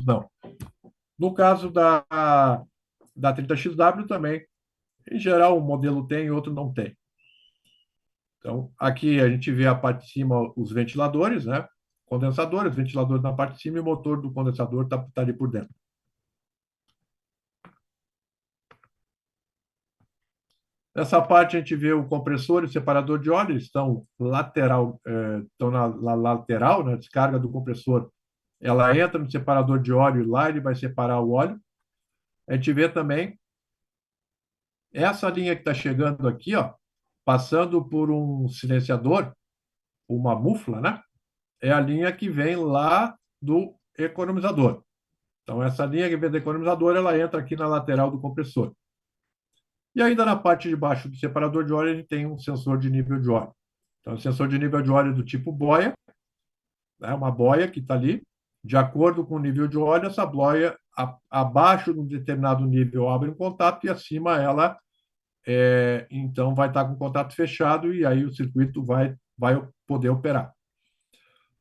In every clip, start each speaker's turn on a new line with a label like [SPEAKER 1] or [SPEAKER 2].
[SPEAKER 1] não. No caso da 30XW também, em geral, um modelo tem e outro não tem. Então, aqui a gente vê a parte de cima os ventiladores, né? Condensadores, ventiladores na parte de cima e o motor do condensador está ali por dentro. Nessa parte a gente vê o compressor e o separador de óleo, eles estão estão na lateral, na descarga do compressor. Ela entra no separador de óleo e lá ele vai separar o óleo. A gente vê também essa linha que está chegando aqui, ó, passando por um silenciador, uma mufla, né? É a linha que vem lá do economizador. Então, essa linha que vem do economizador, ela entra aqui na lateral do compressor. E ainda na parte de baixo do separador de óleo, ele tem um sensor de nível de óleo. Então, o sensor de nível de óleo do tipo boia, né, uma boia que está ali, de acordo com o nível de óleo, essa boia, abaixo de um determinado nível, abre um contato e acima ela, então, vai estar com o contato fechado e aí o circuito vai poder operar.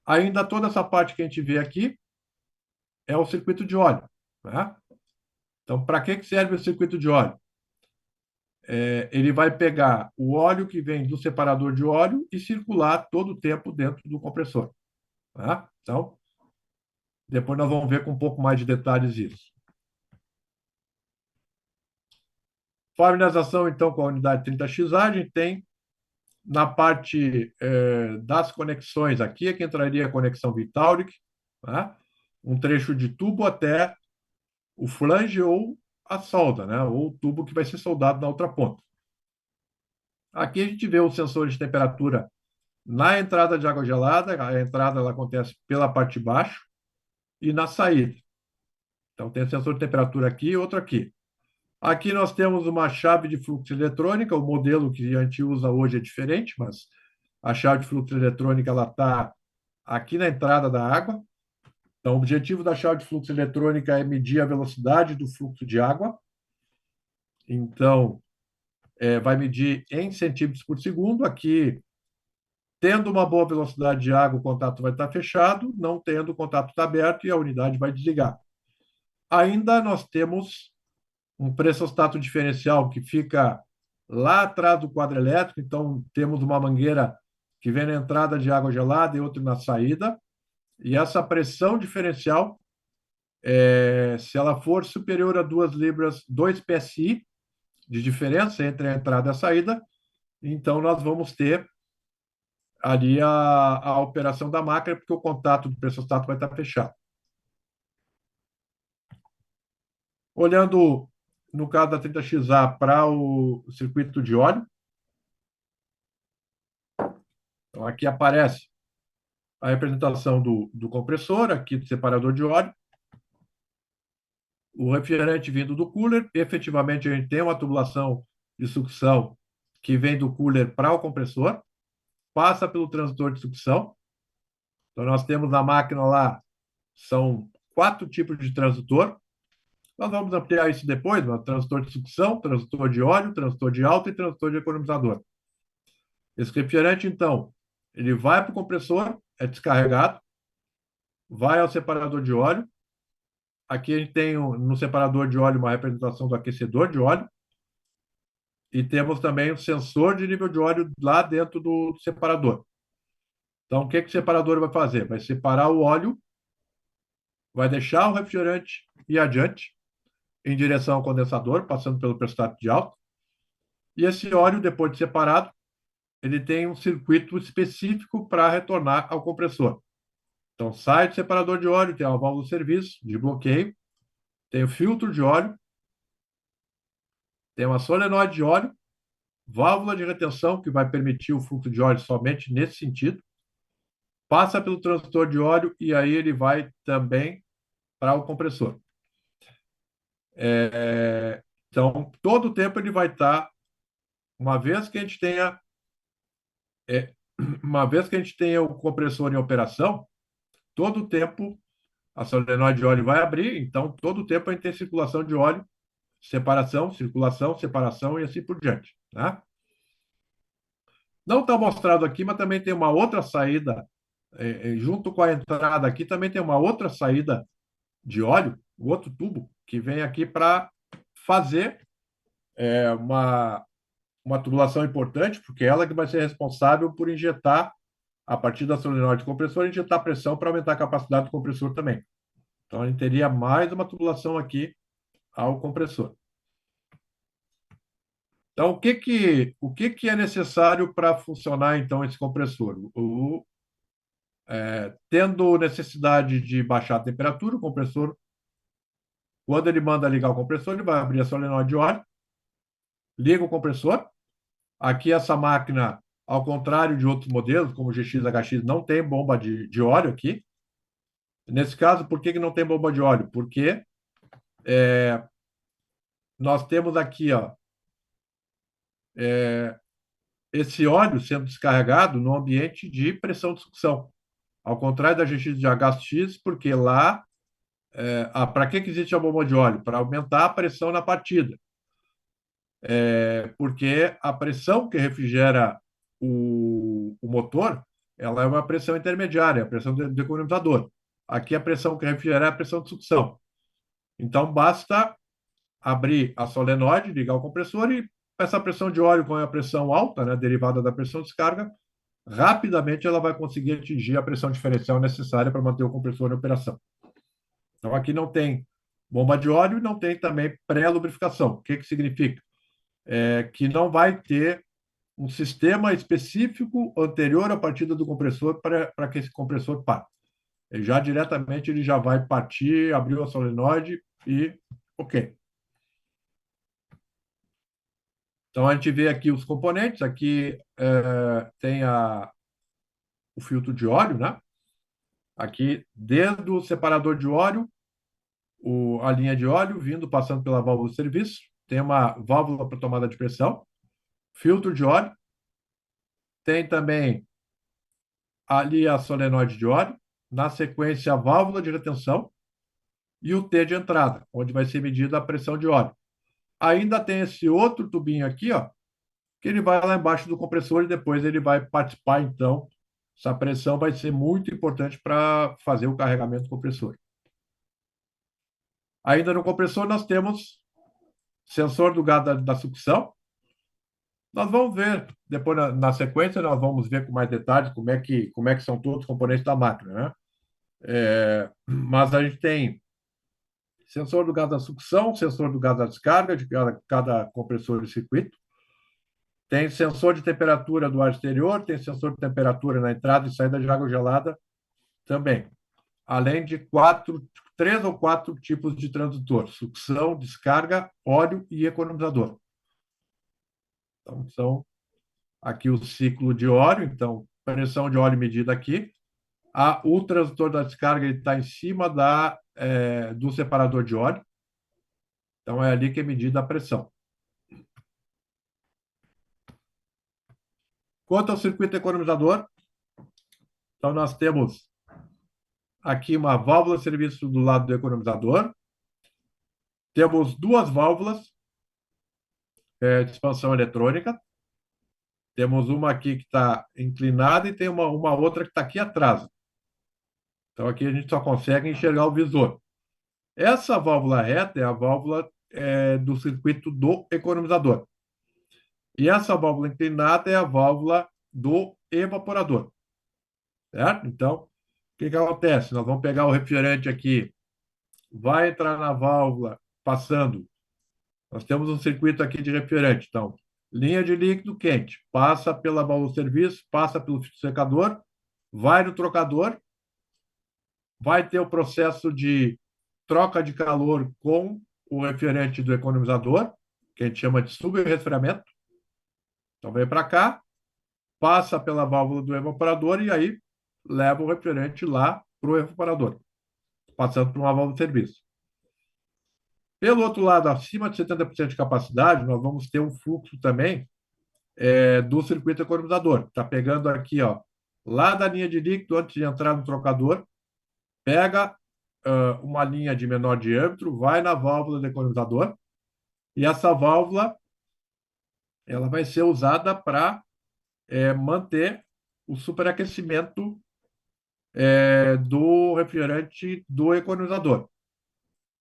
[SPEAKER 1] Ainda toda essa parte que a gente vê aqui é o circuito de óleo, né? Então, para que serve o circuito de óleo? Ele vai pegar o óleo que vem do separador de óleo e circular todo o tempo dentro do compressor. Tá? Então, depois nós vamos ver com um pouco mais de detalhes isso. Familiarização, então, com a unidade 30XA, a gente tem na parte das conexões, aqui é que entraria a conexão Vitaulic, tá? Um trecho de tubo até o flange ou a solda, né? Ou o tubo que vai ser soldado na outra ponta. Aqui a gente vê o sensor de temperatura na entrada de água gelada, a entrada ela acontece pela parte de baixo, e na saída. Então, tem sensor de temperatura aqui e outro aqui. Aqui nós temos uma chave de fluxo eletrônica, o modelo que a gente usa hoje é diferente, mas a chave de fluxo eletrônica ela está aqui na entrada da água. Então, o objetivo da chave de fluxo eletrônica é medir a velocidade do fluxo de água. Então, vai medir em centímetros por segundo. Aqui, tendo uma boa velocidade de água, o contato vai estar fechado, não tendo, o contato está aberto e a unidade vai desligar. Ainda nós temos um pressostato diferencial que fica lá atrás do quadro elétrico, então temos uma mangueira que vem na entrada de água gelada e outra na saída, e essa pressão diferencial, se ela for superior a 2 libras, 2 PSI de diferença entre a entrada e a saída, então nós vamos ter ali a operação da máquina, porque o contato do pressostato vai estar fechado. Olhando, no caso da 30XA, para o circuito de óleo, então aqui aparece a representação do compressor, aqui do separador de óleo, o refrigerante vindo do cooler, efetivamente a gente tem uma tubulação de sucção que vem do cooler para o compressor, passa pelo transdutor de sucção. Então, nós temos na máquina lá, são 4 tipos de transdutor. Nós vamos ampliar isso depois, mas transdutor de sucção, transdutor de óleo, transdutor de alta e transdutor de economizador. Esse refrigerante, então, ele vai para o compressor, é descarregado, vai ao separador de óleo. Aqui a gente tem no separador de óleo uma representação do aquecedor de óleo. E temos também o sensor de nível de óleo lá dentro do separador. Então, o que o separador vai fazer? Vai separar o óleo, vai deixar o refrigerante ir adiante, em direção ao condensador, passando pelo pressostato de alta. E esse óleo, depois de separado, ele tem um circuito específico para retornar ao compressor. Então, sai do separador de óleo, tem uma válvula de serviço, de bloqueio, tem o filtro de óleo, tem uma solenoide de óleo, válvula de retenção, que vai permitir o fluxo de óleo somente nesse sentido, passa pelo transdutor de óleo e aí ele vai também para o compressor. Então, todo o tempo ele vai estar, uma vez que a gente tenha o compressor em operação, todo o tempo a solenoide de óleo vai abrir, então todo o tempo a gente tem circulação de óleo, separação, circulação, separação e assim por diante, né? Não está mostrado aqui, mas também tem uma outra saída, junto com a entrada aqui, também tem uma outra saída de óleo, o outro tubo, que vem aqui para fazer uma tubulação importante, porque ela que vai ser responsável por injetar, a partir da solenoide do compressor, injetar pressão para aumentar a capacidade do compressor também. Então, a gente teria mais uma tubulação aqui ao compressor. Então, o que é necessário para funcionar, então, esse compressor? Tendo necessidade de baixar a temperatura, o compressor, quando ele manda ligar o compressor, ele vai abrir a solenoide de óleo, liga o compressor. Aqui, essa máquina, ao contrário de outros modelos, como o GX, HX, não tem bomba de óleo aqui. Nesse caso, por que não tem bomba de óleo? Porque nós temos aqui, ó, esse óleo sendo descarregado no ambiente de pressão de sucção. Ao contrário da GX de HX, porque lá, para que existe a bomba de óleo? Para aumentar a pressão na partida. Porque a pressão que refrigera o motor, ela é uma pressão intermediária, a pressão do equalisador. Aqui a pressão que refrigera é a pressão de sucção. Então, basta abrir a solenoide, ligar o compressor e essa pressão de óleo com a pressão alta, né, derivada da pressão de descarga, rapidamente ela vai conseguir atingir a pressão diferencial necessária para manter o compressor em operação. Então, aqui não tem bomba de óleo e não tem também pré-lubrificação. O que significa? Que não vai ter um sistema específico anterior à partida do compressor para que esse compressor pare. Já diretamente ele já vai partir, abriu a solenoide e ok. Então a gente vê aqui os componentes, aqui tem o filtro de óleo, né? Aqui desde o separador de óleo, a linha de óleo vindo, passando pela válvula de serviço, tem uma válvula para tomada de pressão, filtro de óleo, tem também ali a solenoide de óleo, na sequência a válvula de retenção e o T de entrada, onde vai ser medida a pressão de óleo. Ainda tem esse outro tubinho aqui, ó, que ele vai lá embaixo do compressor e depois ele vai participar, então, essa pressão vai ser muito importante para fazer o carregamento do compressor. Ainda no compressor nós temos sensor do gás da sucção. Nós vamos ver, depois na sequência, nós vamos ver com mais detalhes como é que são todos os componentes da máquina, né? Mas a gente tem sensor do gás da sucção, sensor do gás da descarga de cada compressor e circuito. Tem sensor de temperatura do ar exterior, tem sensor de temperatura na entrada e saída de água gelada também. Além de 3 ou 4 tipos de transdutor: sucção, descarga, óleo e economizador. Então, são aqui o ciclo de óleo, então, pressão de óleo medida aqui. O transdutor da descarga está em cima do separador de óleo. Então, é ali que é medida a pressão. Quanto ao circuito economizador, então nós temos aqui uma válvula de serviço do lado do economizador. Temos duas válvulas de expansão eletrônica. Temos uma aqui que está inclinada e tem uma outra que está aqui atrás. Então, aqui a gente só consegue enxergar o visor. Essa válvula reta é a válvula do circuito do economizador. E essa válvula inclinada é a válvula do evaporador. Certo? Então, o que acontece? Nós vamos pegar o refrigerante aqui, vai entrar na válvula, passando. Nós temos um circuito aqui de refrigerante. Então, linha de líquido quente, passa pela válvula de serviço, passa pelo filtro secador, vai no trocador, vai ter o processo de troca de calor com o refrigerante do economizador, que a gente chama de subresfriamento. Então, vem para cá, passa pela válvula do evaporador e aí leva o refrigerante lá para o evaporador, passando por uma válvula de serviço. Pelo outro lado, acima de 70% de capacidade, nós vamos ter um fluxo também do circuito economizador. Está pegando aqui, ó, lá da linha de líquido, antes de entrar no trocador, pega uma linha de menor diâmetro, vai na válvula do economizador, e essa válvula ela vai ser usada para manter o superaquecimento do refrigerante do economizador.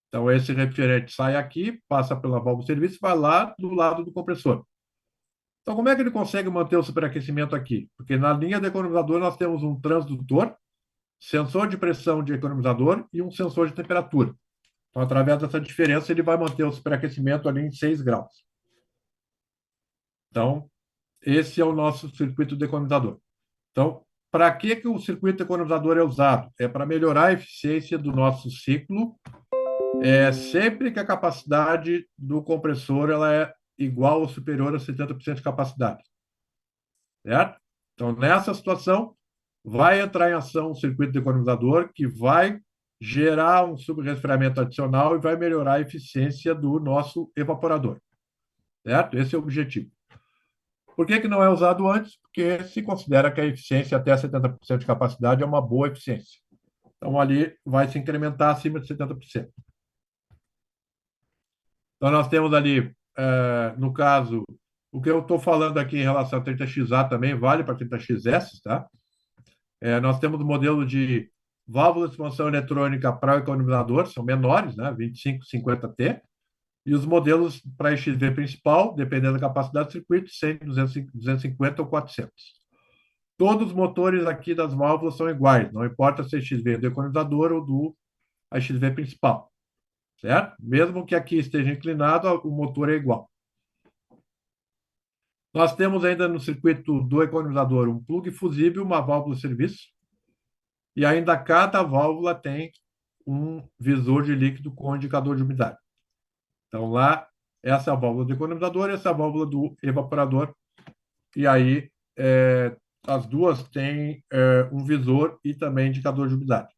[SPEAKER 1] Então, esse refrigerante sai aqui, passa pela válvula de serviço e vai lá do lado do compressor. Então, como é que ele consegue manter o superaquecimento aqui? Porque na linha do economizador nós temos um transdutor, sensor de pressão de economizador e um sensor de temperatura. Então, através dessa diferença, ele vai manter o superaquecimento ali em 6 graus. Então, esse é o nosso circuito de economizador. Então, para que o circuito economizador é usado? É para melhorar a eficiência do nosso ciclo, sempre que a capacidade do compressor ela é igual ou superior a 70% de capacidade. Certo? Então, nessa situação, vai entrar em ação um circuito de economizador que vai gerar um subresfriamento adicional e vai melhorar a eficiência do nosso evaporador. Certo? Esse é o objetivo. Por que não é usado antes? Porque se considera que a eficiência até 70% de capacidade é uma boa eficiência. Então, ali vai se incrementar acima de 70%. Então, nós temos ali, no caso, o que eu estou falando aqui em relação a 30XA também vale para 30XS, tá? Nós temos o modelo de válvula de expansão eletrônica para o economizador, são menores, né? 25, 50T, e os modelos para XV principal, dependendo da capacidade do circuito, 100, 250 ou 400. Todos os motores aqui das válvulas são iguais, não importa se é XV do economizador ou do XV principal, certo? Mesmo que aqui esteja inclinado, o motor é igual. Nós temos ainda no circuito do economizador um plug fusível, uma válvula de serviço, e ainda cada válvula tem um visor de líquido com indicador de umidade. Então, lá, essa é a válvula do economizador, essa é a válvula do evaporador, e aí as duas têm um visor e também indicador de umidade.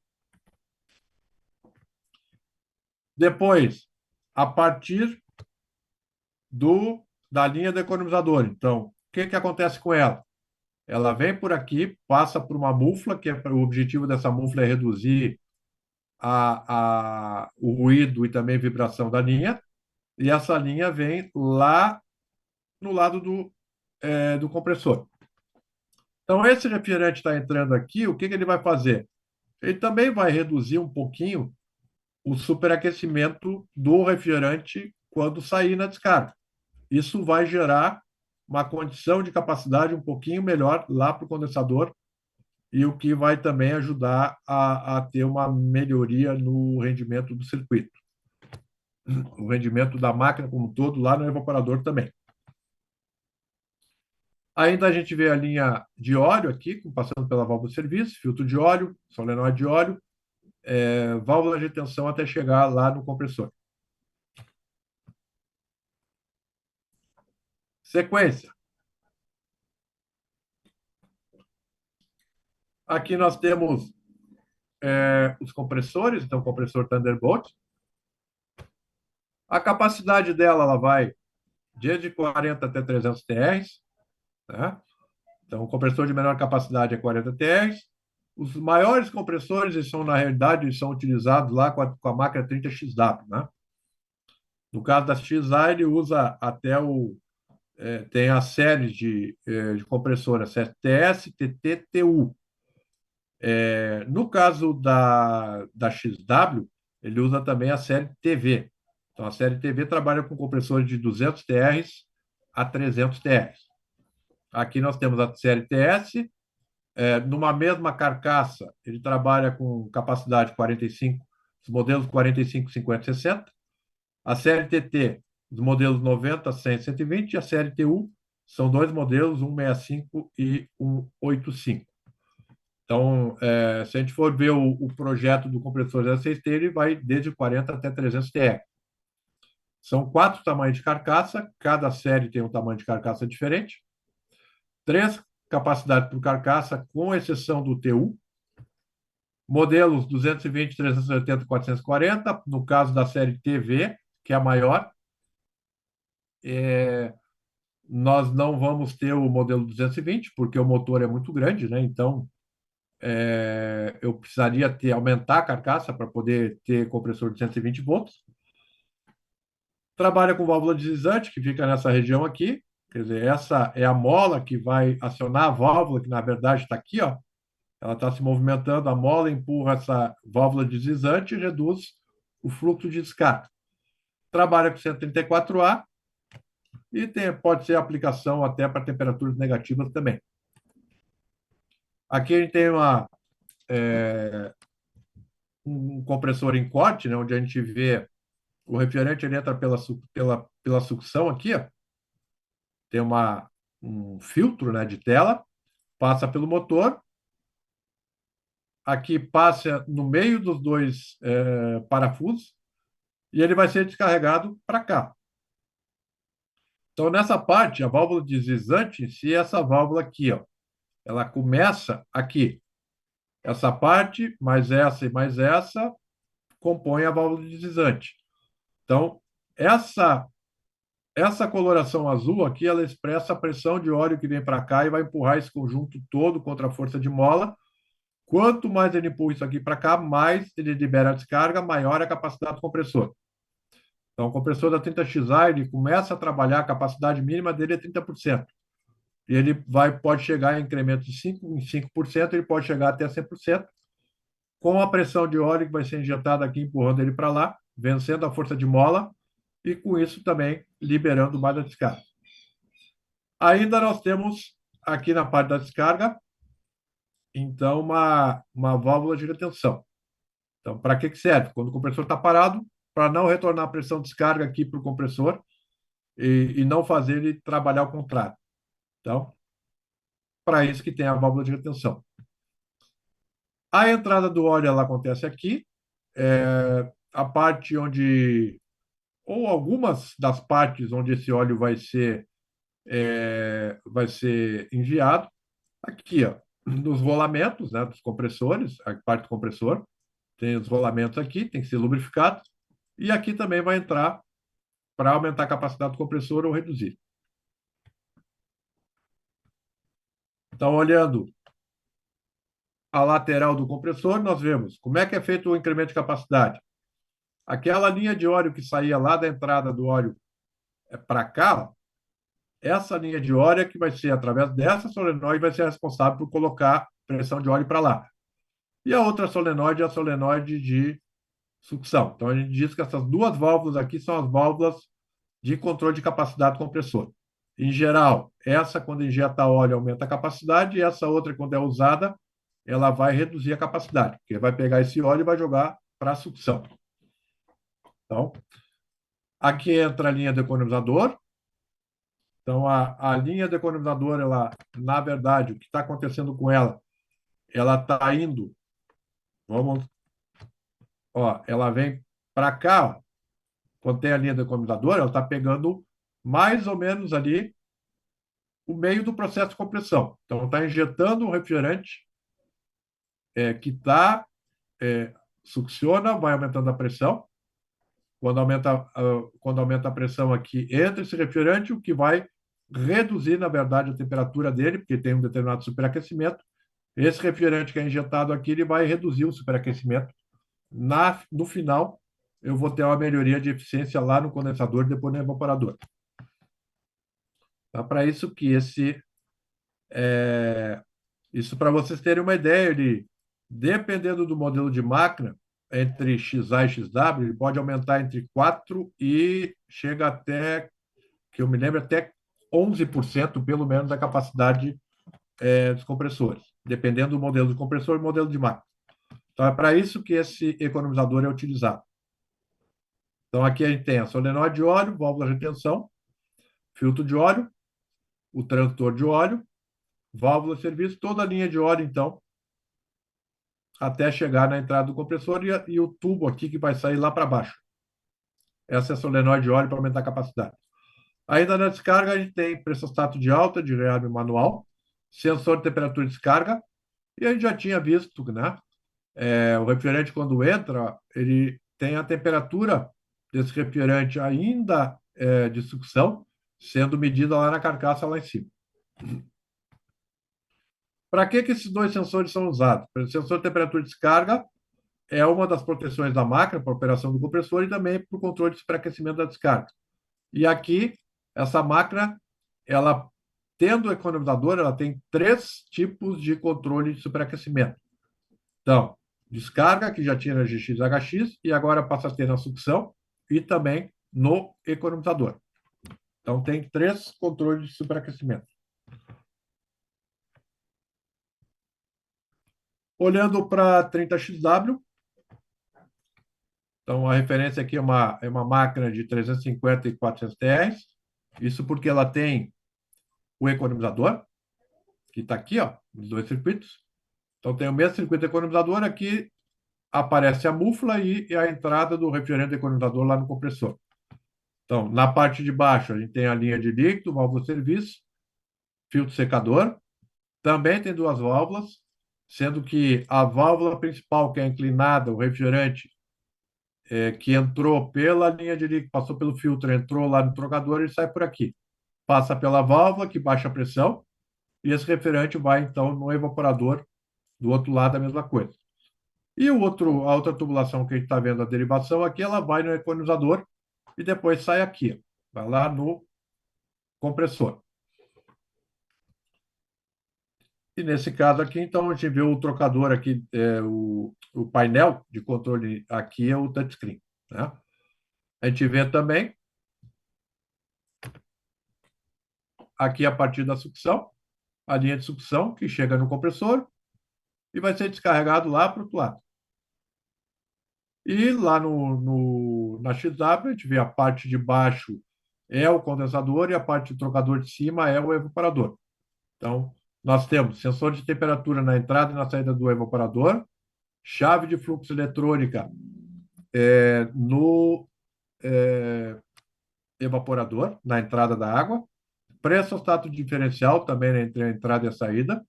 [SPEAKER 1] Depois, a partir da linha do economizador. Então, o que acontece com ela? Ela vem por aqui, passa por uma mufla, que o objetivo dessa mufla é reduzir o ruído e também vibração da linha, e essa linha vem lá no lado do compressor. Então, esse refrigerante está entrando aqui, o que ele vai fazer? Ele também vai reduzir um pouquinho o superaquecimento do refrigerante quando sair na descarga. Isso vai gerar uma condição de capacidade um pouquinho melhor lá para o condensador e o que vai também ajudar a ter uma melhoria no rendimento do circuito. O rendimento da máquina como um todo lá no evaporador também. Ainda a gente vê a linha de óleo aqui, passando pela válvula de serviço, filtro de óleo, solenoide de óleo, válvula de tensão até chegar lá no compressor. Sequência. Aqui nós temos os compressores, então compressor Thunderbolt. A capacidade dela ela vai desde 40 até 300 TR, né? Então, o compressor de menor capacidade é 40 TR. Os maiores compressores, eles são, na realidade, são utilizados lá com a máquina 30XW, né? No caso da XA, ele usa até tem a série de compressoras STS, TT, TU. No caso da XW, ele usa também a série TV. Então, a série TV trabalha com compressores de 200 TR a 300 TR. Aqui nós temos a série TS, numa mesma carcaça, ele trabalha com capacidade 45, os modelos 45, 50, 60. A série TT, os modelos 90, 100, 120, e a série TU são dois modelos, 165 e 185. Então, se a gente for ver o projeto do compressor 06T, ele vai desde 40 até 300 TR. São 4 tamanhos de carcaça, cada série tem um tamanho de carcaça diferente. 3 capacidades por carcaça, com exceção do TU. Modelos 220, 380, 440, no caso da série TV, que é a maior. Nós não vamos ter o modelo 220, porque o motor é muito grande, né? Então, eu precisaria aumentar a carcaça para poder ter compressor de 120 volts. Trabalha com válvula deslizante, que fica nessa região aqui. Quer dizer, essa é a mola que vai acionar a válvula, que na verdade está aqui, ó. Ela está se movimentando, a mola empurra essa válvula deslizante e reduz o fluxo de descarga. Trabalha com 134A e pode ser aplicação até para temperaturas negativas também. Aqui a gente tem um compressor em corte, né, onde a gente vê o refrigerante, ele entra pela sucção aqui, ó. Tem um filtro, né, de tela, passa pelo motor, aqui passa no meio dos dois parafusos e ele vai ser descarregado para cá. Então, nessa parte, a válvula deslizante em si é essa válvula aqui, ó. Ela começa aqui. Essa parte, mais essa e mais essa, compõe a válvula deslizante. Então, essa coloração azul aqui, ela expressa a pressão de óleo que vem para cá e vai empurrar esse conjunto todo contra a força de mola. Quanto mais ele empurra isso aqui para cá, mais ele libera a descarga, maior é a capacidade do compressor. Então, o compressor da 30XA, ele começa a trabalhar, a capacidade mínima dele é 30%. E ele pode chegar em incremento de 5%, ele pode chegar até 100%, com a pressão de óleo que vai ser injetada aqui, empurrando ele para lá, vencendo a força de mola, e com isso também liberando mais a descarga. Ainda nós temos aqui na parte da descarga, então, uma válvula de retenção. Então, para que serve? Quando o compressor está parado, para não retornar a pressão de descarga aqui para o compressor e não fazer ele trabalhar ao contrário. Então, para isso que tem a válvula de retenção. A entrada do óleo ela acontece aqui, a parte onde, ou algumas das partes onde esse óleo vai ser enviado, aqui, ó, nos rolamentos, né, dos compressores, a parte do compressor, tem os rolamentos aqui, tem que ser lubrificado, e aqui também vai entrar para aumentar a capacidade do compressor ou reduzir. Então, olhando a lateral do compressor, nós vemos como é que é feito o incremento de capacidade. Aquela linha de óleo que saía lá da entrada do óleo para cá, ó, essa linha de óleo é que vai ser, através dessa solenoide, vai ser responsável por colocar pressão de óleo para lá. E a outra solenoide é a solenoide de sucção. Então, a gente diz que essas duas válvulas aqui são as válvulas de controle de capacidade do compressor. Em geral, essa, quando injeta óleo, aumenta a capacidade, e essa outra, quando é usada, ela vai reduzir a capacidade, porque vai pegar esse óleo e vai jogar para a sucção. Então, aqui entra a linha do economizador. Então, a linha do economizador, ela, na verdade, o que está acontecendo com ela, ela está indo, ela vem para cá, ó, quando tem a linha do economizador, ela está pegando mais ou menos ali o meio do processo de compressão. Então, está injetando um refrigerante que succiona, vai aumentando a pressão. Quando aumenta a pressão aqui, entra esse refrigerante, o que vai reduzir, na verdade, a temperatura dele, porque tem um determinado superaquecimento. Esse refrigerante que é injetado aqui, ele vai reduzir o superaquecimento. No final, eu vou ter uma melhoria de eficiência lá no condensador e depois no evaporador. Tá? Para isso que isso para vocês terem uma ideia, dependendo do modelo de máquina, entre XA e XW, ele pode aumentar entre 4 e chega até, que eu me lembro, até 11%, pelo menos, da capacidade dos compressores, dependendo do modelo de compressor e modelo de máquina. Então, é para isso que esse economizador é utilizado. Então, aqui a gente tem a solenoide de óleo, válvula de retenção, filtro de óleo, o transdutor de óleo, válvula de serviço, toda a linha de óleo, então, até chegar na entrada do compressor e o tubo aqui que vai sair lá para baixo. Essa é a solenoide de óleo para aumentar a capacidade. Ainda na descarga, a gente tem pressostato de alta, de reab manual, sensor de temperatura de descarga, e a gente já tinha visto, né? O refrigerante, quando entra, ele tem a temperatura desse refrigerante ainda de sucção, sendo medida lá na carcaça, lá em cima. Para que esses dois sensores são usados? O sensor de temperatura de descarga é uma das proteções da máquina para a operação do compressor e também para o controle de superaquecimento da descarga. E aqui, essa máquina, ela tendo o economizador, ela tem 3 tipos de controle de superaquecimento. Então, descarga, que já tinha na GX-HX, e agora passa a ter na sucção e também no economizador. Então, tem 3 controles de superaquecimento. Olhando para 30XW, então a referência aqui é uma máquina de 350 e 400 TR. Isso porque ela tem o economizador, que está aqui, ó, os 2 circuitos. Então, tem o mesmo circuito economizador, aqui aparece a mufla e a entrada do refrigerante economizador lá no compressor. Então, na parte de baixo, a gente tem a linha de líquido, válvula de serviço, filtro secador. Também tem 2 válvulas, sendo que a válvula principal, que é inclinada, o refrigerante, que entrou pela linha de líquido, passou pelo filtro, entrou lá no trocador e sai por aqui. Passa pela válvula, que baixa a pressão, e esse refrigerante vai, então, no evaporador do outro lado, a mesma coisa. E a outra tubulação que a gente está vendo, a derivação aqui, ela vai no equalizador e depois sai aqui, vai lá no compressor. E nesse caso aqui, então, a gente vê o trocador aqui, o painel de controle aqui é o touchscreen, né? A gente vê também aqui a partir da sucção, a linha de sucção que chega no compressor e vai ser descarregado lá para o outro lado. E lá na XW, a gente vê a parte de baixo é o condensador e a parte do trocador de cima é o evaporador. Então, nós temos sensor de temperatura na entrada e na saída do evaporador, chave de fluxo eletrônica no evaporador, na entrada da água, pressostato diferencial também entre a entrada e a saída,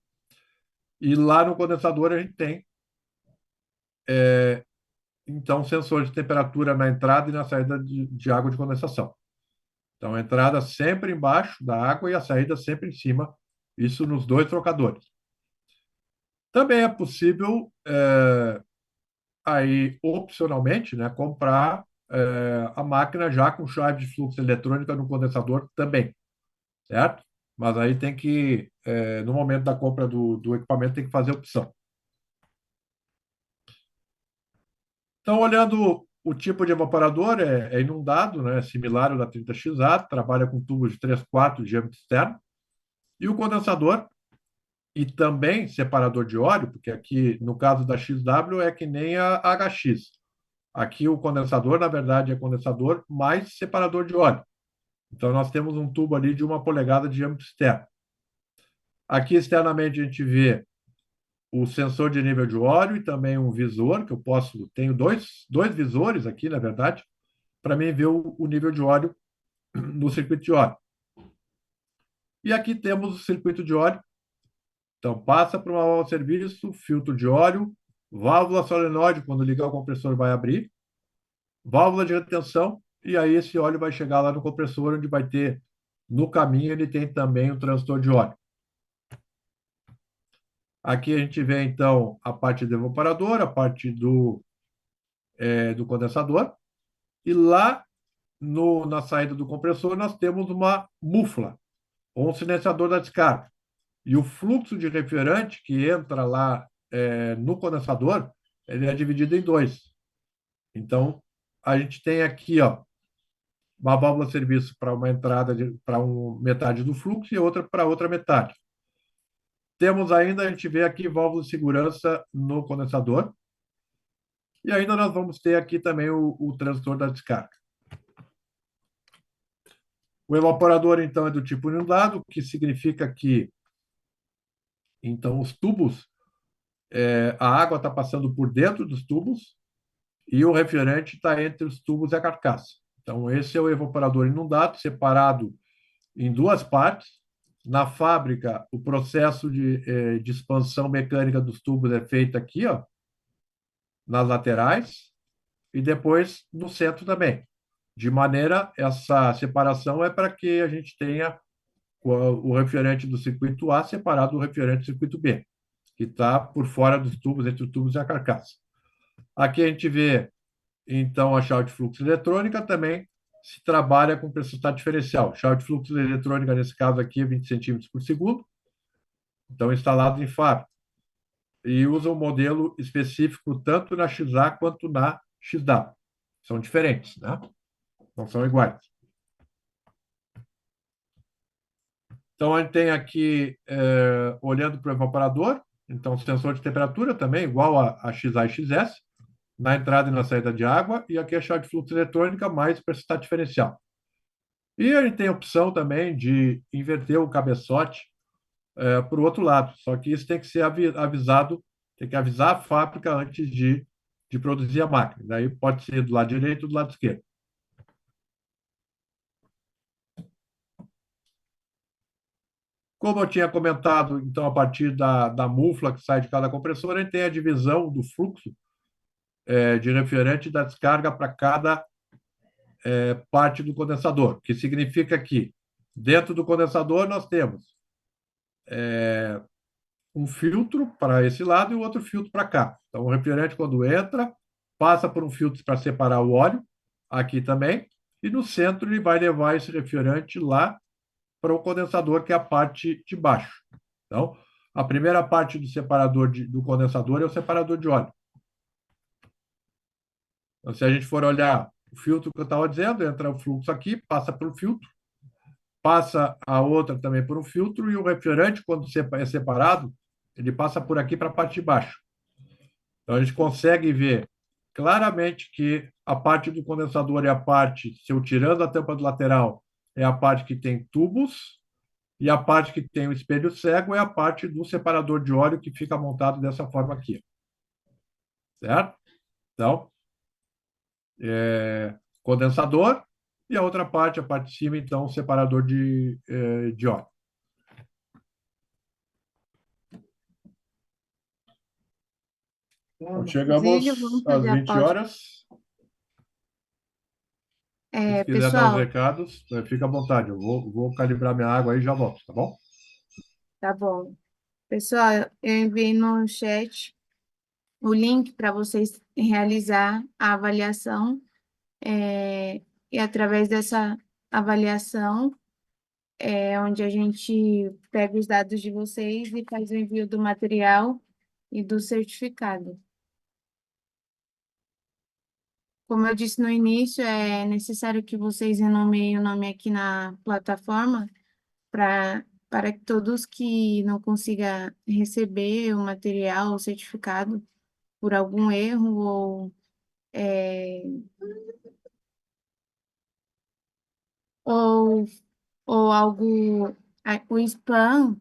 [SPEAKER 1] e lá no condensador a gente tem, então, sensor de temperatura na entrada e na saída de água de condensação. Então, a entrada sempre embaixo da água e a saída sempre em cima, isso nos 2 trocadores. Também é possível, aí, opcionalmente, né, comprar a máquina já com chave de fluxo eletrônica no condensador também, certo? Mas aí tem que, no momento da compra do equipamento, tem que fazer opção. Então, olhando o tipo de evaporador, é inundado, né, similar ao da 30XA, trabalha com tubos de 3/4 de diâmetro externo, e o condensador, e também separador de óleo, porque aqui, no caso da XW, é que nem a HX. Aqui o condensador, na verdade, é condensador mais separador de óleo. Então, nós temos um tubo ali de 1 polegada de diâmetro externo. Aqui, externamente, a gente vê o sensor de nível de óleo e também um visor, que eu posso... Tenho dois visores aqui, na verdade, para mim ver o nível de óleo no circuito de óleo. E aqui temos o circuito de óleo. Então, passa para uma válvula de serviço, filtro de óleo, válvula solenoide, quando ligar o compressor vai abrir, válvula de retenção, e aí esse óleo vai chegar lá no compressor, onde vai ter, no caminho, ele tem também o transdutor de óleo. Aqui a gente vê, então, a parte do evaporador, a parte do condensador, e lá na saída do compressor nós temos uma mufla, ou um silenciador da descarga. E o fluxo de refrigerante que entra lá no condensador, ele é dividido em 2. Então, a gente tem aqui, ó, uma válvula de serviço para uma entrada para metade do fluxo e outra para outra metade. Temos ainda, a gente vê aqui, válvula de segurança no condensador. E ainda nós vamos ter aqui também o transdutor da descarga. O evaporador, então, é do tipo inundado, o que significa que, então, os tubos, a água está passando por dentro dos tubos e o refrigerante está entre os tubos e a carcaça. Então, esse é o evaporador inundado, separado em 2 partes. Na fábrica, o processo de expansão mecânica dos tubos é feito aqui, ó, nas laterais, e depois no centro também. De maneira, essa separação é para que a gente tenha o refrigerante do circuito A separado do refrigerante do circuito B, que está por fora dos tubos, entre os tubos e a carcaça. Aqui a gente vê, então, a chave de fluxo eletrônica também se trabalha com pressostato diferencial. Chave de fluxo eletrônica, nesse caso aqui, é 20 centímetros por segundo. Então, instalado em fábrica. e usa um modelo específico tanto na XA quanto na XW. São diferentes, né? Não são iguais. Então, a gente tem aqui, olhando para o evaporador, então, sensor de temperatura também, igual a XA e XS, na entrada e na saída de água, e aqui a chave de fluxo eletrônica mais precisidade diferencial. E a gente tem a opção também de inverter o cabeçote para o outro lado, só que isso tem que ser avisado, tem que avisar a fábrica antes de produzir a máquina. Daí pode ser do lado direito ou do lado esquerdo. Como eu tinha comentado, então, a partir da mufla que sai de cada compressor, a gente tem a divisão do fluxo de refrigerante da descarga para cada parte do condensador, que significa que dentro do condensador nós temos um filtro para esse lado e o outro filtro para cá. Então, o refrigerante, quando entra, passa por um filtro para separar o óleo, aqui também, e no centro ele vai levar esse refrigerante lá para o condensador, que é a parte de baixo. Então, a primeira parte do separador do condensador é o separador de óleo. Então, se a gente for olhar o filtro que eu estava dizendo, entra o fluxo aqui, passa pelo filtro, passa a outra também por um filtro, e o refrigerante, quando é separado, ele passa por aqui para a parte de baixo. Então, a gente consegue ver claramente que a parte do condensador é a parte, se eu tirando a tampa do lateral, é a parte que tem tubos, e a parte que tem o espelho cego é a parte do separador de óleo que fica montado dessa forma aqui. Certo? Então, condensador, e a outra parte, a parte de cima, então, separador de óleo. Então,
[SPEAKER 2] Zílio,
[SPEAKER 1] chegamos
[SPEAKER 2] vamos
[SPEAKER 1] às
[SPEAKER 2] fazer a
[SPEAKER 1] 20
[SPEAKER 2] pausa.
[SPEAKER 1] horas. Se quiser dar os
[SPEAKER 2] Pessoal,
[SPEAKER 1] recados, fica à vontade. Eu vou calibrar minha água aí e já volto, tá bom?
[SPEAKER 2] tá bom. Pessoal, eu enviei no chat o link para vocês realizar a avaliação, e através dessa avaliação onde a gente pega os dados de vocês e faz o envio do material e do certificado. Como eu disse no início, é necessário que vocês renomeiem o nome aqui na plataforma para que todos que não consigam receber o material, o certificado, por algum erro é, ou, ou algo, o spam,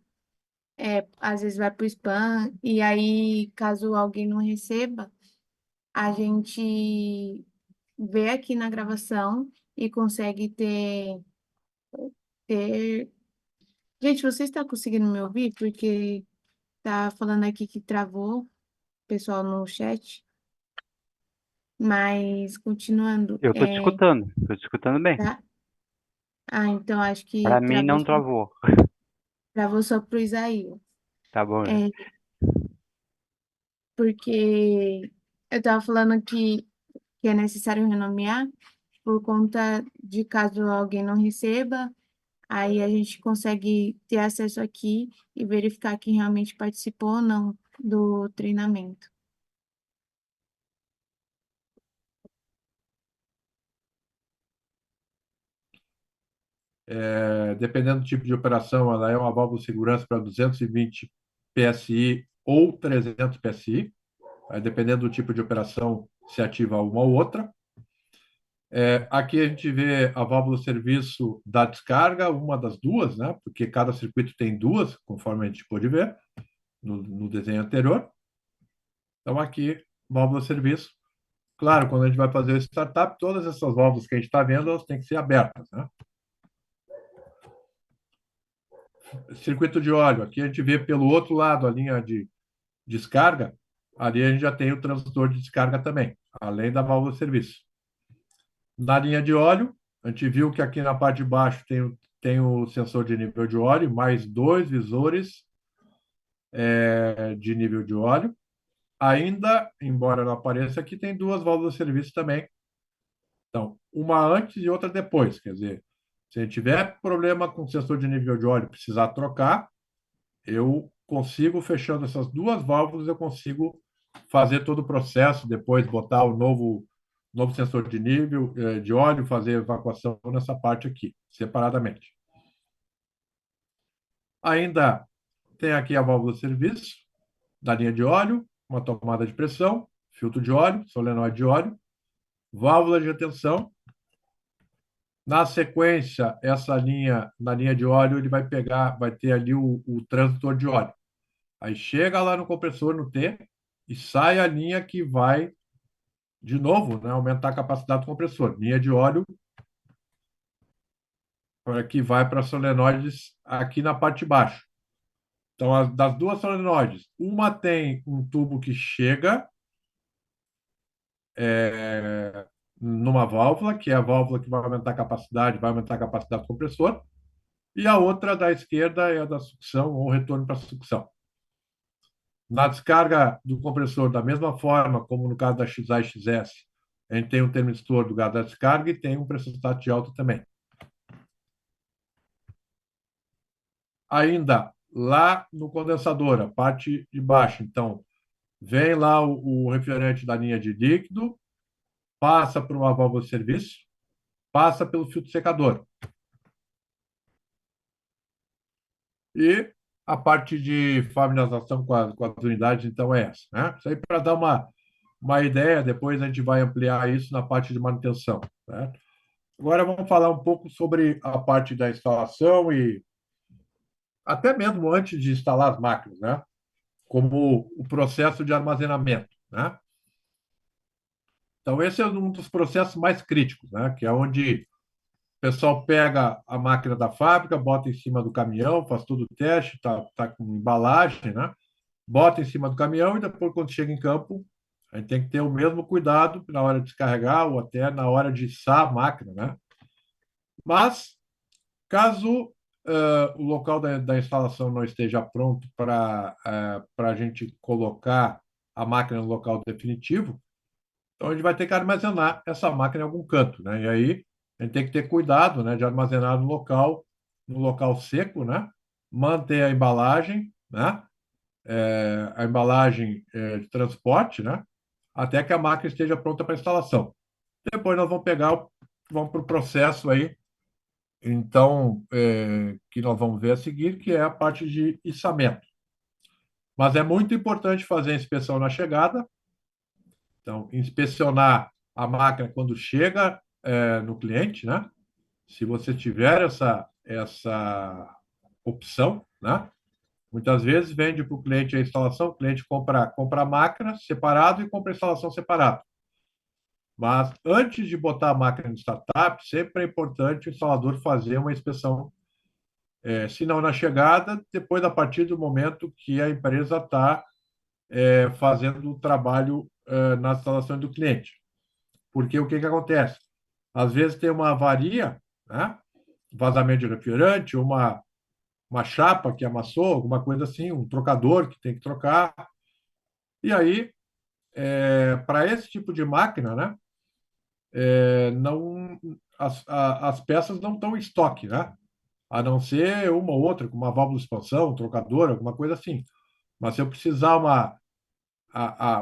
[SPEAKER 2] às vezes vai para o spam, e aí, caso alguém não receba, a gente vê aqui na gravação e consegue ter... Gente, você está conseguindo me ouvir? Porque tá falando aqui que travou, pessoal no chat, mas continuando,
[SPEAKER 3] Eu tô te escutando bem.
[SPEAKER 2] tá? Ah, então acho que
[SPEAKER 3] Para mim não travou.
[SPEAKER 2] travou só pro Isaías.
[SPEAKER 3] Tá bom, né?
[SPEAKER 2] É, porque eu tava falando que é necessário renomear por conta de caso alguém não receba, aí a gente consegue ter acesso aqui e verificar quem realmente participou ou não do treinamento.
[SPEAKER 1] Dependendo do tipo de operação, ela é uma válvula de segurança para 220 PSI ou 300 PSI. Aí, dependendo do tipo de operação, se ativa uma ou outra. Aqui a gente vê a válvula de serviço da descarga, uma das duas, né? Porque cada circuito tem duas, conforme a gente pôde ver no desenho anterior. Então, aqui, válvula de serviço. Claro, quando a gente vai fazer o startup, todas essas válvulas que a gente está vendo, elas têm que ser abertas, né? Circuito de óleo, aqui a gente vê pelo outro lado a linha de descarga, ali a gente já tem o transdutor de descarga também, além da válvula de serviço. Na linha de óleo, a gente viu que aqui na parte de baixo tem o sensor de nível de óleo, mais dois visores de nível de óleo. Ainda, embora não apareça aqui, tem duas válvulas de serviço também. Então, uma antes e outra depois. Quer dizer, se a gente tiver problema com o sensor de nível de óleo e precisar trocar, eu consigo, fechando essas duas válvulas, eu consigo fazer todo o processo, depois botar o novo sensor de nível de óleo, fazer evacuação nessa parte aqui, separadamente. Ainda tem aqui a válvula de serviço da linha de óleo, uma tomada de pressão, filtro de óleo, solenoide de óleo, válvula de retenção. Na sequência, na linha de óleo, ele vai ter ali o transdutor de óleo. Aí chega lá no compressor, no T, e sai a linha que vai, de novo, né, aumentar a capacidade do compressor. Linha de óleo que vai para solenoides aqui na parte de baixo. Então, das duas solenoides, uma tem um tubo que chega numa válvula, que é a válvula que vai aumentar a capacidade, vai aumentar a capacidade do compressor, e a outra da esquerda é a da sucção ou retorno para sucção. Na descarga do compressor, da mesma forma como no caso da XA e XS, a gente tem um termistor do gás da descarga e tem um pressostato de alta também. Ainda lá no condensador, a parte de baixo, então, vem lá o refrigerante da linha de líquido, passa por uma válvula de serviço, passa pelo filtro secador. E a parte de familiarização com as unidades, então, é essa, né? Isso aí para dar uma ideia, depois a gente vai ampliar isso na parte de manutenção, né? Agora vamos falar um pouco sobre a parte da instalação e até mesmo antes de instalar as máquinas, né? Como o processo de armazenamento, né? Então, esse é um dos processos mais críticos, né? Que é onde o pessoal pega a máquina da fábrica, bota em cima do caminhão, faz todo o teste, tá com embalagem, né? Bota em cima do caminhão e depois, quando chega em campo, a gente tem que ter o mesmo cuidado na hora de descarregar ou até na hora de içar a máquina, né? Mas, caso o local da instalação não esteja pronto para a gente colocar a máquina no local definitivo, então a gente vai ter que armazenar essa máquina em algum canto, né? E aí a gente tem que ter cuidado, né, de armazenar no local seco, né? Manter a embalagem, né? A embalagem de transporte, né? Até que a máquina esteja pronta para instalação. Depois nós vamos para o processo aí, então, que nós vamos ver a seguir, que é a parte de içamento. Mas é muito importante fazer a inspeção na chegada, então, inspecionar a máquina quando chega no cliente, né? Se você tiver essa opção, né? Muitas vezes vende para o cliente a instalação, o cliente compra a máquina separado e compra a instalação separado. Mas antes de botar a máquina no startup, sempre é importante o instalador fazer uma inspeção, se não na chegada, depois a partir do momento que a empresa está fazendo o trabalho na instalação do cliente. Porque o que acontece? Às vezes tem uma avaria, né? Vazamento de refrigerante, uma chapa que amassou, alguma coisa assim, um trocador que tem que trocar. E aí, para esse tipo de máquina, né? Não, as peças não estão em estoque, né? A não ser uma ou outra, com uma válvula de expansão, um trocador, alguma coisa assim. Mas se eu precisar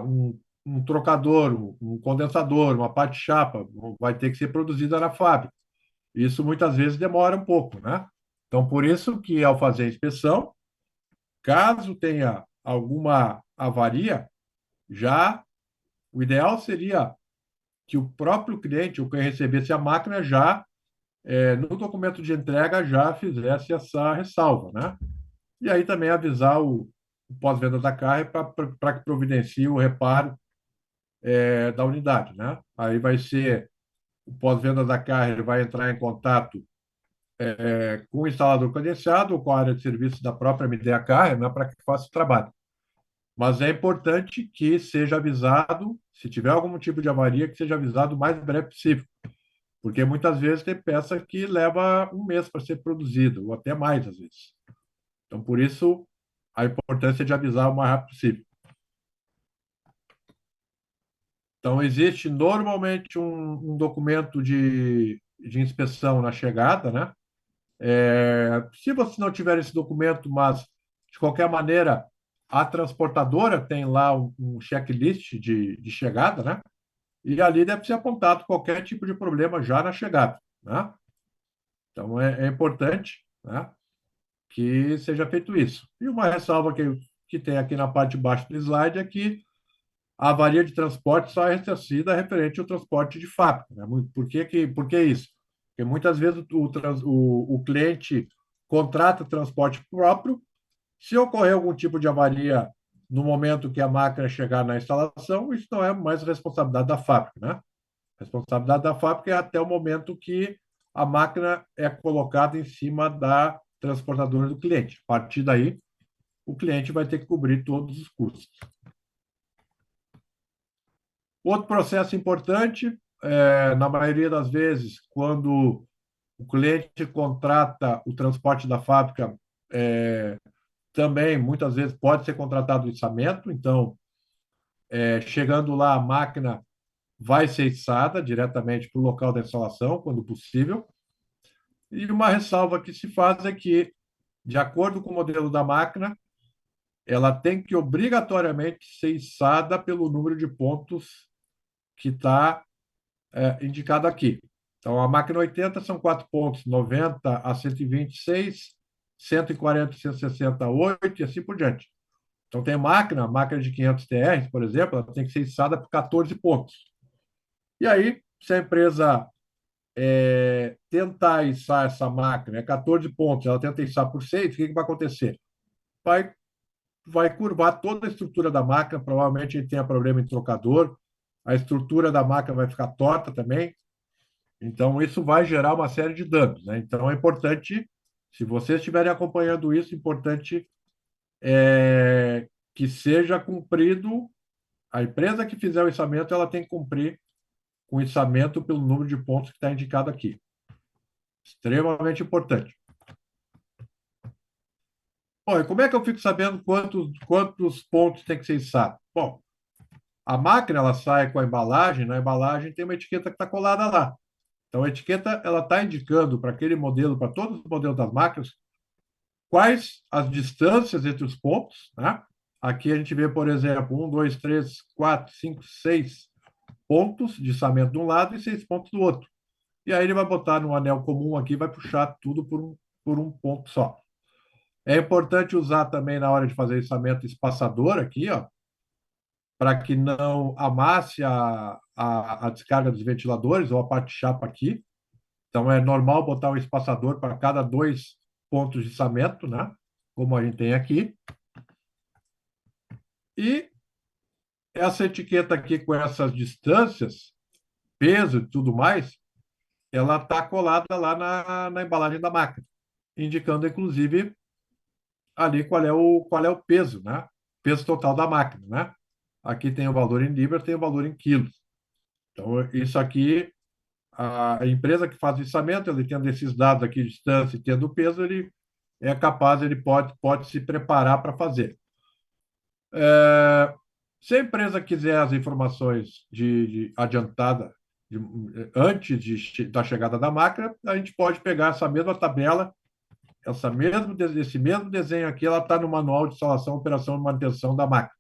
[SPEAKER 1] um trocador, um condensador, uma parte de chapa, vai ter que ser produzida na fábrica. Isso muitas vezes demora um pouco, né? Então, por isso que ao fazer a inspeção, caso tenha alguma avaria, já o ideal seria que o próprio cliente, ou quem recebesse a máquina, já no documento de entrega já fizesse essa ressalva, né? E aí também avisar o pós-venda da carne para que providencie o reparo da unidade, né? Aí vai ser o pós-venda da carne, ele vai entrar em contato com o instalador credenciado ou com a área de serviço da própria MDA Carne, né, para que faça o trabalho. Mas é importante que seja avisado, se tiver algum tipo de avaria, que seja avisado o mais breve possível, porque muitas vezes tem peça que leva um mês para ser produzida, ou até mais às vezes. Então, por isso, a importância de avisar o mais rápido possível. Então, existe normalmente um documento de inspeção na chegada, né? Se você não tiver esse documento, mas De qualquer maneira, a transportadora tem lá um checklist de chegada, né? E ali deve ser apontado qualquer tipo de problema já na chegada, né? Então, é importante, né, que seja feito isso. E uma ressalva que tem aqui na parte de baixo do slide é que a avaria de transporte só é ressarcida referente ao transporte de fábrica, né? Por que isso? Porque muitas vezes o cliente contrata transporte próprio. Se ocorrer algum tipo de avaria no momento que a máquina chegar na instalação, isso não é mais responsabilidade da fábrica, né? A responsabilidade da fábrica é até o momento que a máquina é colocada em cima da transportadora do cliente. A partir daí, o cliente vai ter que cobrir todos os custos. Outro processo importante, na maioria das vezes, quando o cliente contrata o transporte da fábrica, também, muitas vezes, pode ser contratado o içamento. Então, chegando lá, a máquina vai ser içada diretamente para o local da instalação, quando possível. E uma ressalva que se faz é que, de acordo com o modelo da máquina, ela tem que obrigatoriamente ser içada pelo número de pontos que está indicado aqui. Então, a máquina 80 são 4 pontos, 90 a 126, 140 a 168 e assim por diante. Então, tem máquina de 500 TR, por exemplo, ela tem que ser içada por 14 pontos. E aí, se a empresa tentar içar essa máquina, 14 pontos, ela tenta içar por 6, o que vai acontecer? Vai curvar toda a estrutura da máquina, provavelmente ele tenha problema em trocador, a estrutura da máquina vai ficar torta também, então isso vai gerar uma série de danos, né? Então é importante, se vocês estiverem acompanhando isso, é importante que seja cumprido, a empresa que fizer o içamento, ela tem que cumprir com o içamento pelo número de pontos que está indicado aqui. Extremamente importante. Bom, e como é que eu fico sabendo quantos pontos tem que ser içado? Bom, a máquina ela sai com a embalagem, na embalagem tem uma etiqueta que está colada lá. Então, a etiqueta ela está indicando para aquele modelo, para todos os modelos das máquinas, quais as distâncias entre os pontos, né? Aqui a gente vê, por exemplo, 1, 2, 3, 4, 5, 6 pontos de içamento de um lado e 6 pontos do outro. E aí ele vai botar no anel comum aqui, vai puxar tudo por um ponto só. É importante usar também na hora de fazer içamento espaçador aqui, ó, para que não amasse a descarga dos ventiladores ou a parte chapa aqui. Então é normal botar um espaçador para cada 2 pontos de içamento, né? Como a gente tem aqui. E essa etiqueta aqui com essas distâncias, peso e tudo mais, ela está colada lá na embalagem da máquina, indicando, inclusive, ali qual é o peso, né? Peso total da máquina, né? Aqui tem o valor em libras, tem o valor em quilos. Então, isso aqui, a empresa que faz o içamento, ele tendo esses dados aqui de distância e tendo o peso, ele é capaz, ele pode se preparar para fazer. Se a empresa quiser as informações de adiantada, antes da chegada da máquina, a gente pode pegar essa mesma tabela, esse mesmo desenho aqui, ela está no manual de instalação, operação e manutenção da máquina.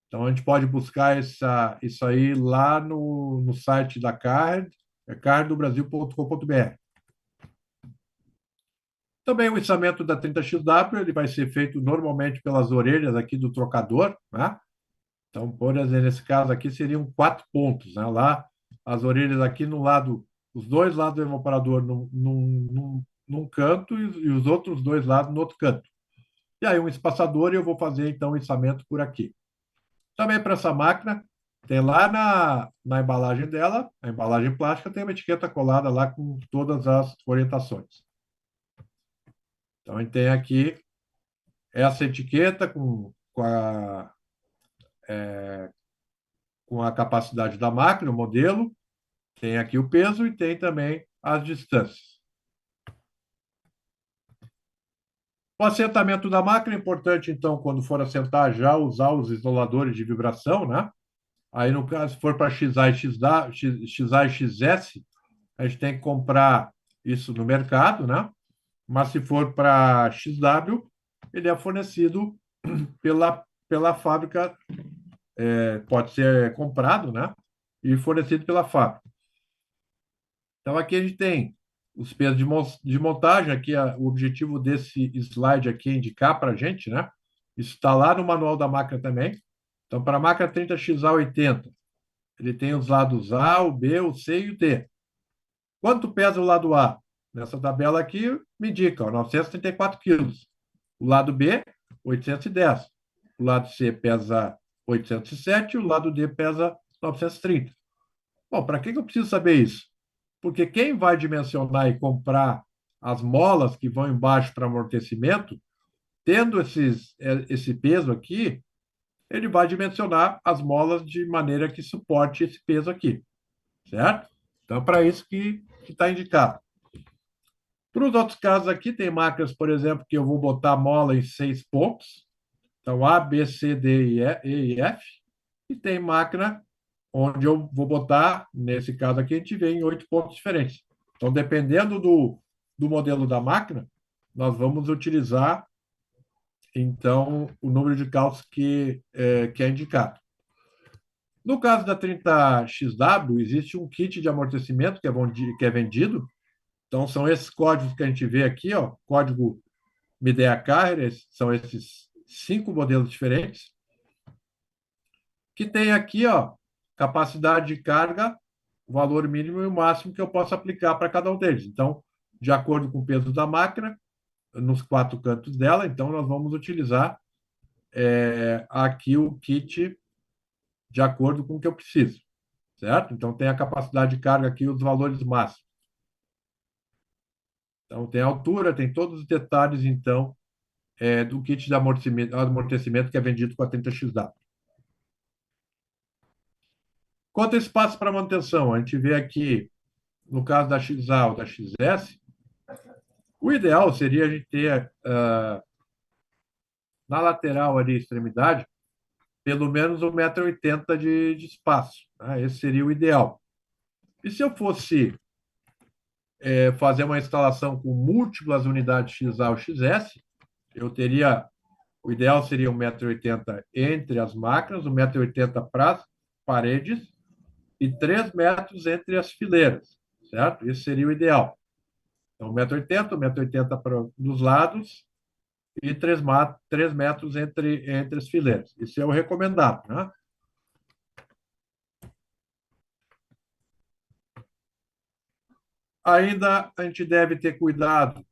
[SPEAKER 1] Então, a gente pode buscar isso aí lá no site da CARD, carddobrasil.com.br. Também o içamento da 30XW, ele vai ser feito normalmente pelas orelhas aqui do trocador, né? Então, por exemplo, nesse caso aqui seriam 4 pontos, né? Lá, as orelhas aqui no lado, os 2 lados do evaporador num canto e os outros 2 lados no outro canto. E aí um espaçador e eu vou fazer, então, o içamento por aqui. Também para essa máquina, tem lá na embalagem dela, a embalagem plástica, tem uma etiqueta colada lá com todas as orientações. Então, a gente tem aqui essa etiqueta com a capacidade da máquina, o modelo, tem aqui o peso e tem também as distâncias. O assentamento da máquina é importante, então, quando for assentar, já usar os isoladores de vibração, né? Aí, no caso, se for para XA e XS, a gente tem que comprar isso no mercado, né? Mas se for para XW, ele é fornecido pela fábrica, pode ser comprado, né? E fornecido pela fábrica. Então, aqui a gente tem os pesos de montagem. Aqui, o objetivo desse slide aqui é indicar para a gente, né? Isso está lá no manual da máquina também. Então, para a máquina 30XA80, ele tem os lados A, o B, o C e o D. Quanto pesa o lado A? Nessa tabela aqui, me indica, ó, 934 quilos. O lado B, 810. O lado C pesa 807 e o lado D pesa 930. Bom, para que eu preciso saber isso? Porque quem vai dimensionar e comprar as molas que vão embaixo para amortecimento, tendo esse peso aqui, ele vai dimensionar as molas de maneira que suporte esse peso aqui, certo? Então, é para isso que está indicado. Para os outros casos aqui, tem máquinas, por exemplo, que eu vou botar mola em 6 pontos. Então, A, B, C, D, E e F. E tem máquina onde eu vou botar, nesse caso aqui, a gente vê em 8 pontos diferentes. Então, dependendo do modelo da máquina, nós vamos utilizar, então, o número de calços que é indicado. No caso da 30XW, existe um kit de amortecimento que é vendido. Então, são esses códigos que a gente vê aqui, ó, código Midea Carrier, são esses 5 modelos diferentes, que tem aqui, ó, capacidade de carga, o valor mínimo e o máximo que eu posso aplicar para cada um deles. Então, de acordo com o peso da máquina, nos 4 cantos dela, então nós vamos utilizar aqui o kit de acordo com o que eu preciso, certo? Então, tem a capacidade de carga aqui, os valores máximos. Então, tem a altura, tem todos os detalhes, então, do kit de amortecimento que é vendido com a 30XW. Quanto a espaço para manutenção, a gente vê aqui, no caso da XA ou da XS, o ideal seria a gente ter na lateral ali, extremidade, pelo menos 1,80 m de espaço. Tá? Esse seria o ideal. E se eu fosse fazer uma instalação com múltiplas unidades XA ou XS, eu teria, o ideal seria 1,80 m entre as máquinas, 1,80 m para as paredes e 3 metros entre as fileiras, certo? Esse seria o ideal. Então, 1,80 m, 1,80 m dos lados e 3 metros entre as fileiras. Isso é o recomendado, né? Ainda a gente deve ter cuidado